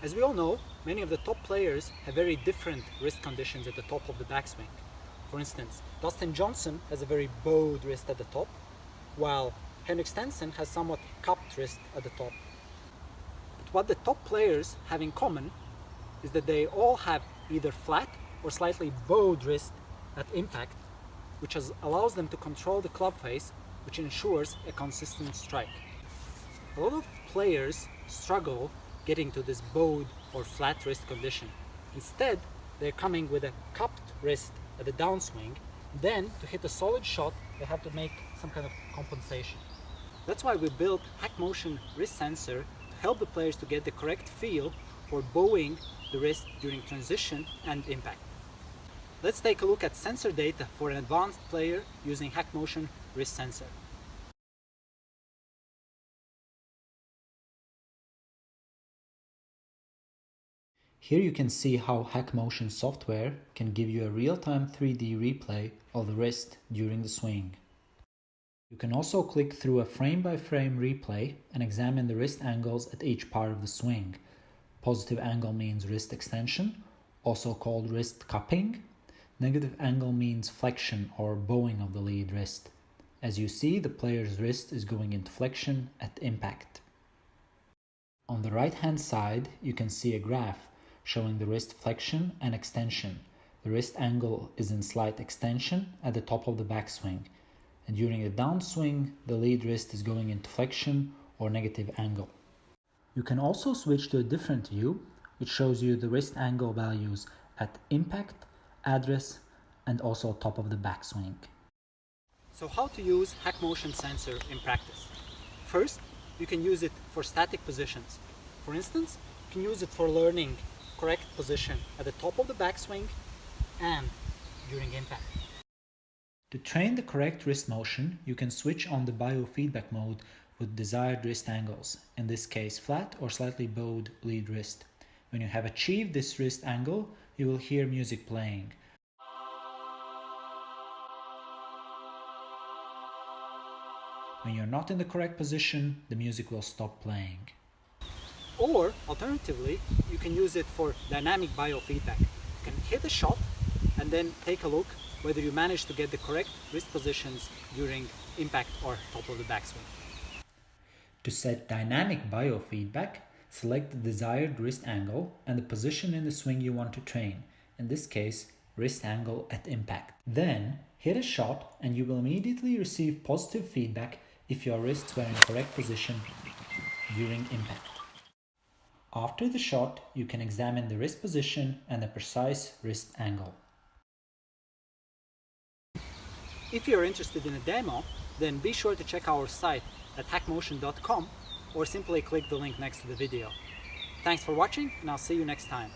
As we all know, many of the top players have very different wrist conditions at the top of the backswing. For instance, Dustin Johnson has a very bowed wrist at the top, while Henrik Stenson has somewhat cupped wrist at the top. But what the top players have in common is that they all have either flat or slightly bowed wrist at impact, which allows them to control the club face, which ensures a consistent strike. A lot of players struggle getting to this bowed or flat wrist condition. Instead, they're coming with a cupped wrist at the downswing. Then, to hit a solid shot, they have to make some kind of compensation. That's why we built HackMotion wrist sensor to help the players to get the correct feel for bowing the wrist during transition and impact. Let's take a look at sensor data for an advanced player using HackMotion wrist sensor. Here you can see how HackMotion software can give you a real-time 3D replay of the wrist during the swing. You can also click through a frame-by-frame replay and examine the wrist angles at each part of the swing. Positive angle means wrist extension, also called wrist cupping. Negative angle means flexion or bowing of the lead wrist. As you see, the player's wrist is going into flexion at impact. On the right-hand side, you can see a graph showing the wrist flexion and extension. The wrist angle is in slight extension at the top of the backswing, and during the downswing, the lead wrist is going into flexion or negative angle. You can also switch to a different view, which shows you the wrist angle values at impact, address, and also top of the backswing. So how to use HackMotion sensor in practice? First, you can use it for static positions. For instance, you can use it for learning correct position at the top of the backswing and during impact. To train the correct wrist motion, you can switch on the biofeedback mode with desired wrist angles, in this case flat or slightly bowed lead wrist. When you have achieved this wrist angle, you will hear music playing. When you're not in the correct position, the music will stop playing. Or, alternatively, you can use it for dynamic biofeedback. You can hit a shot and then take a look whether you manage to get the correct wrist positions during impact or top of the backswing. To set dynamic biofeedback, select the desired wrist angle and the position in the swing you want to train, in this case, wrist angle at impact. Then, hit a shot and you will immediately receive positive feedback if your wrists were in correct position during impact. After the shot, you can examine the wrist position and the precise wrist angle. If you're interested in a demo, then be sure to check our site at hackmotion.com or simply click the link next to the video. Thanks for watching, and I'll see you next time.